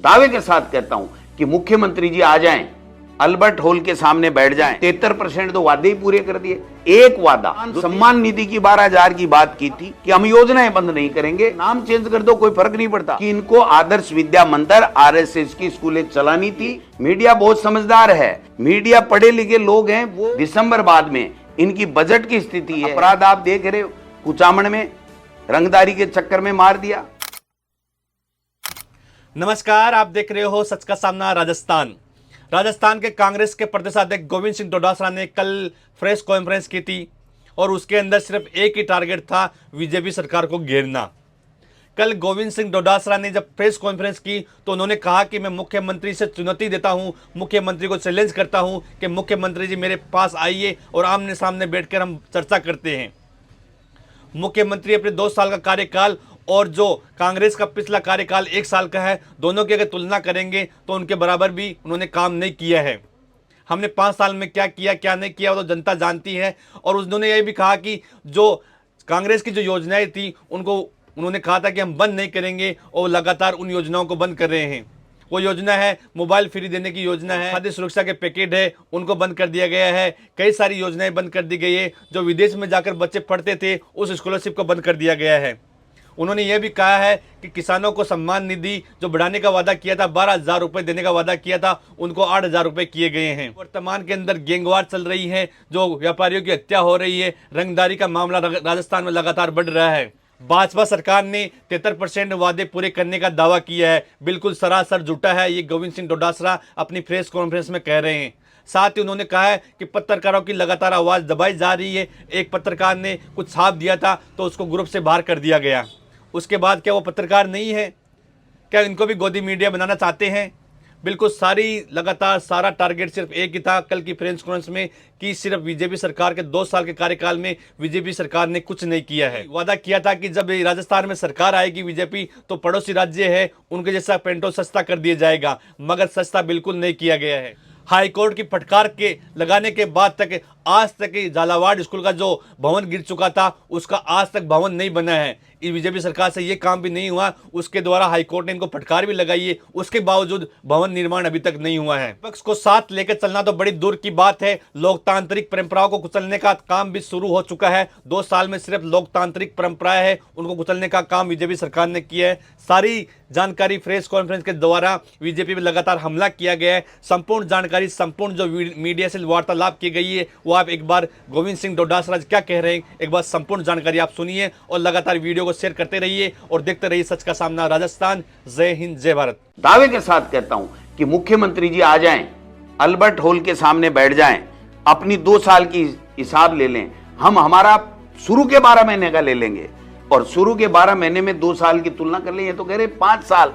दावे के साथ कहता हूं कि मुख्यमंत्री जी आ जाएं, अल्बर्ट हॉल के सामने बैठ जाएं। 73% तो वादे ही पूरे कर दिए। एक वादा सम्मान निधि की 12,000 की बात की थी कि हम योजनाएं बंद नहीं करेंगे, नाम चेंज कर दो कोई फर्क नहीं पड़ता। कि इनको आदर्श विद्या मंदिर आरएसएस की स्कूलें चलानी थी। मीडिया बहुत समझदार है, मीडिया पढ़े लिखे लोग हैं। वो दिसंबर बाद में इनकी बजट की स्थिति है। अपराध आप देख रहे हो, कुचामण में रंगदारी के चक्कर में मार दिया। नमस्कार, आप देख रहे हो सच का सामना राजस्थान के कांग्रेस के प्रदेश अध्यक्ष गोविंद सिंह डोटासरा ने कल प्रेस कॉन्फ्रेंस की थी और उसके अंदर सिर्फ एक ही टारगेट था, बीजेपी सरकार को घेरना। कल गोविंद सिंह डोटासरा ने जब प्रेस कॉन्फ्रेंस की तो उन्होंने कहा कि मैं मुख्यमंत्री से चुनौती देता हूं, मुख्यमंत्री को चैलेंज करता हूं कि मुख्यमंत्री जी मेरे पास आइए और आमने सामने बैठकर हम चर्चा करते हैं। मुख्यमंत्री अपने 2 साल का कार्यकाल और जो कांग्रेस का पिछला कार्यकाल 1 साल का है, दोनों की अगर तुलना करेंगे तो उनके बराबर भी उन्होंने काम नहीं किया है। हमने 5 साल में क्या किया क्या नहीं किया वो तो जनता जानती है। और उन्होंने ये भी कहा कि जो कांग्रेस की जो योजनाएं थी उनको उन्होंने कहा था कि हम बंद नहीं करेंगे और लगातार उन योजनाओं को बंद कर रहे हैं। वो योजना है मोबाइल फ्री देने की योजना है, खाद्य सुरक्षा के पैकेट है उनको बंद कर दिया गया है। कई सारी योजनाएं बंद कर दी गई है। जो विदेश में जाकर बच्चे पढ़ते थे उस स्कॉलरशिप को बंद कर दिया गया है। उन्होंने यह भी कहा है कि किसानों को सम्मान निधि जो बढ़ाने का वादा किया था, 12,000 रुपये देने का वादा किया था, उनको 8,000 रुपये किए गए हैं। वर्तमान के अंदर गैंगवार चल रही है, जो व्यापारियों की हत्या हो रही है, रंगदारी का मामला राजस्थान में लगातार बढ़ रहा है। भाजपा सरकार ने 73% वादे पूरे करने का दावा किया है, बिल्कुल सरासर झूठा है, ये गोविंद सिंह डोटासरा अपनी प्रेस कॉन्फ्रेंस में कह रहे हैं। साथ ही उन्होंने कहा है कि पत्रकारों की लगातार आवाज़ दबाई जा रही है। एक पत्रकार ने कुछ छाप दिया था तो उसको ग्रुप से बाहर कर दिया गया। उसके बाद क्या वो पत्रकार नहीं है? क्या इनको भी गोदी मीडिया बनाना चाहते हैं? बिल्कुल लगातार सारा टारगेट सिर्फ एक ही था कल की प्रेस कॉन्फ्रेंस में कि सिर्फ बीजेपी सरकार के 2 साल के कार्यकाल में बीजेपी सरकार ने कुछ नहीं किया है। वादा किया था कि जब राजस्थान में सरकार आएगी बीजेपी तो पड़ोसी राज्य है उनके जैसा पेट्रोल सस्ता कर दिया जाएगा, मगर सस्ता बिल्कुल नहीं किया गया है। हाईकोर्ट की फटकार के लगाने के बाद तक आज तक झालावाड़ स्कूल का जो भवन गिर चुका था उसका आज तक भवन नहीं बना है। बीजेपी सरकार से ये काम भी नहीं हुआ, उसके द्वारा हाईकोर्ट ने इनको फटकार भी लगाई है, उसके बावजूद भवन निर्माण अभी तक नहीं हुआ है। विपक्ष को साथ लेकर चलना तो बड़ी दूर की बात है, लोकतांत्रिक परंपराओं को कुचलने का काम भी शुरू हो चुका है। 2 साल में सिर्फ लोकतांत्रिक परंपराएं है उनको कुचलने का काम बीजेपी सरकार ने किया है। सारी जानकारी प्रेस कॉन्फ्रेंस के द्वारा बीजेपी में लगातार हमला किया गया है। संपूर्ण जानकारी, संपूर्ण जो मीडिया से वार्तालाप की गई है वो आप एक बार गोविंद सिंह डोटासरा क्या कह रहे हैं एक बार संपूर्ण जानकारी आप सुनिए और लगातार वीडियो को शेयर करते रहिए और देखते रहिए सच का सामना राजस्थान। जय हिंद, जय भारत। दावे के साथ कहता हूं कि मुख्यमंत्री जी आ जाएं, अल्बर्ट हॉल के सामने बैठ जाएं, अपनी 2 साल की हिसाब ले लें। हम हमारा शुरू के 12 महीने का ले लेंगे और शुरू के 12 महीने में 2 साल की तुलना कर लें। ये तो कह रहे 5 साल,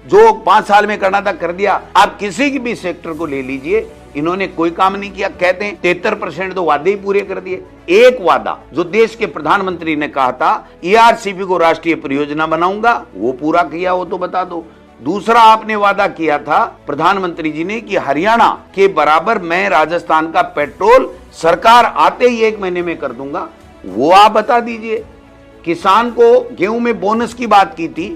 जो 5 साल में करना था कर दिया। आप किसी की भी सेक्टर को ले लीजिए, इन्होंने कोई काम नहीं किया। कहते हैं 73% तो वादे ही पूरे कर दिए। एक वादा जो देश के प्रधानमंत्री ने कहा था ईआरसीपी को राष्ट्रीय परियोजना बनाऊंगा, वो पूरा किया हो तो बता दो। दूसरा आपने वादा किया था प्रधानमंत्री जी ने कि हरियाणा के बराबर मैं राजस्थान का पेट्रोल सरकार आते ही 1 महीने में कर दूंगा, वो आप बता दीजिए। किसान को गेहूं में बोनस की बात की थी,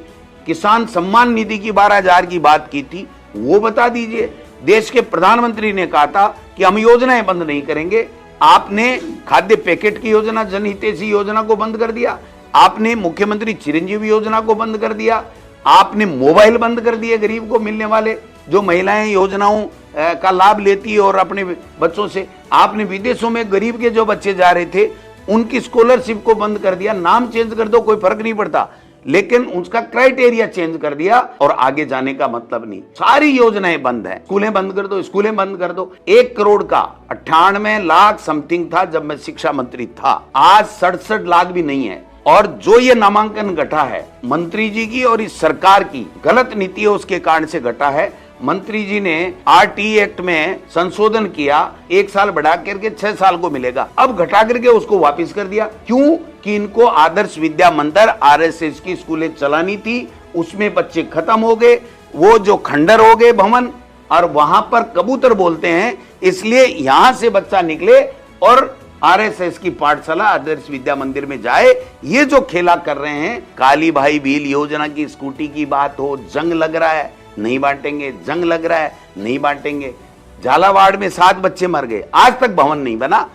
किसान सम्मान निधि की 12,000 की बात की थी, वो बता दीजिए। देश के प्रधानमंत्री ने कहा था कि हम योजनाएं बंद नहीं करेंगे, आपने खाद्य पैकेट की योजना, जनहितैषी योजना को बंद कर दिया। आपने मुख्यमंत्री चिरंजीवी योजना को बंद कर दिया। आपने मोबाइल बंद कर दिए गरीब को मिलने वाले, जो महिलाएं योजनाओं का लाभ लेती है और अपने बच्चों से। आपने विदेशों में गरीब के जो बच्चे जा रहे थे उनकी स्कॉलरशिप को बंद कर दिया। नाम चेंज कर दो कोई फर्क नहीं पड़ता, लेकिन उसका क्राइटेरिया चेंज कर दिया और आगे जाने का मतलब नहीं। सारी योजनाएं बंद है। स्कूलें बंद कर दो, स्कूलें बंद कर दो। 1 करोड़ का 98 लाख समथिंग था जब मैं शिक्षा मंत्री था, आज 67 लाख भी नहीं है। और जो ये नामांकन घटा है मंत्री जी की और इस सरकार की गलत नीति है उसके कारण से घटा है। मंत्री जी ने आरटी एक्ट में संशोधन किया, 1 साल बढ़ा करके 6 साल को मिलेगा, अब घटा करके उसको वापस कर दिया। क्यों? कि इनको आदर्श विद्या मंदिर आरएसएस की स्कूलें चलानी थी, उसमें बच्चे खत्म हो गए, वो जो खंडर हो गए भवन, और वहां पर कबूतर बोलते हैं, इसलिए यहां से बच्चा निकले और आरएसएस की पाठशाला आदर्श विद्या मंदिर में जाए। ये जो खेला कर रहे हैं, काली भाई भील योजना की स्कूटी की बात हो, जंग लग रहा है, नहीं बांटेंगे, जंग लग रहा है नहीं बांटेंगे। झालावाड़ में 7 बच्चे मर गए, आज तक भवन नहीं बना।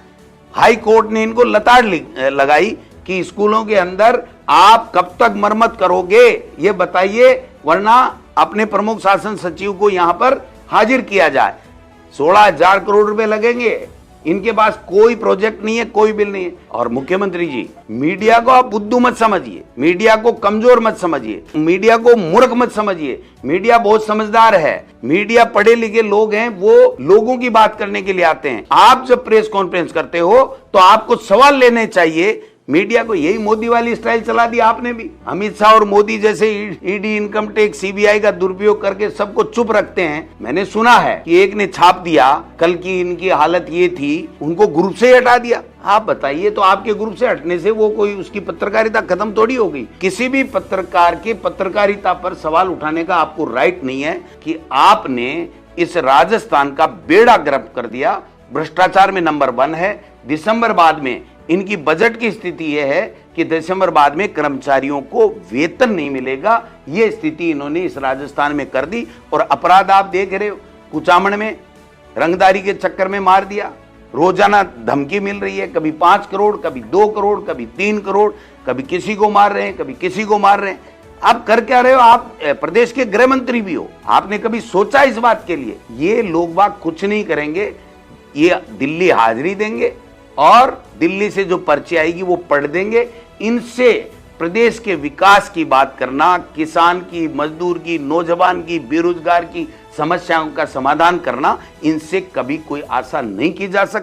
हाई कोर्ट ने इनको लताड़ लगाई कि स्कूलों के अंदर आप कब तक मरम्मत करोगे ये बताइए, वरना अपने प्रमुख शासन सचिव को यहां पर हाजिर किया जाए। 16,000 करोड़ रुपए लगेंगे, इनके पास कोई प्रोजेक्ट नहीं है, कोई बिल नहीं है। और मुख्यमंत्री जी, मीडिया को आप बुद्धू मत समझिए, मीडिया को कमजोर मत समझिए, मीडिया को मूर्ख मत समझिए। मीडिया बहुत समझदार है, मीडिया पढ़े लिखे लोग हैं, वो लोगों की बात करने के लिए आते हैं। आप जब प्रेस कॉन्फ्रेंस करते हो तो आपको सवाल लेने चाहिए। मीडिया को यही मोदी वाली स्टाइल चला दी आपने भी। अमित शाह और मोदी जैसे ईडी, इनकम टैक्स, सीबीआई का दुरुपयोग करके सबको चुप रखते हैं। मैंने सुना है कि एक ने छाप दिया, कल की इनकी हालत ये थी, उनको ग्रुप से हटा दिया। आप बताइए, तो आपके ग्रुप से हटने से वो कोई उसकी पत्रकारिता खत्म थोड़ी हो गई। किसी भी पत्रकार के पत्रकारिता पर सवाल उठाने का आपको राइट नहीं है कि आपने इस राजस्थान का बेड़ा गर्क कर दिया। भ्रष्टाचार में नंबर 1 है। दिसंबर बाद में इनकी बजट की स्थिति यह है कि दिसंबर बाद में कर्मचारियों को वेतन नहीं मिलेगा। यह स्थिति इन्होंने इस राजस्थान में कर दी। और अपराध आप देख रहे हो, कुचामण में रंगदारी के चक्कर में मार दिया। रोजाना धमकी मिल रही है, कभी 5 करोड़, कभी 2 करोड़, कभी 3 करोड़, कभी किसी को मार रहे हैं, कभी किसी को मार रहे हैं। आप कर क्या रहे हो? आप प्रदेश के गृह मंत्री भी हो, आपने कभी सोचा इस बात के लिए? ये लोग बाग कुछ नहीं करेंगे, ये दिल्ली हाजिरी देंगे और दिल्ली से जो पर्ची आएगी वो पढ़ देंगे। इनसे प्रदेश के विकास की बात करना, किसान की, मजदूर की, नौजवान की, बेरोजगार की समस्याओं का समाधान करना, इनसे कभी कोई आशा नहीं की जा सकती।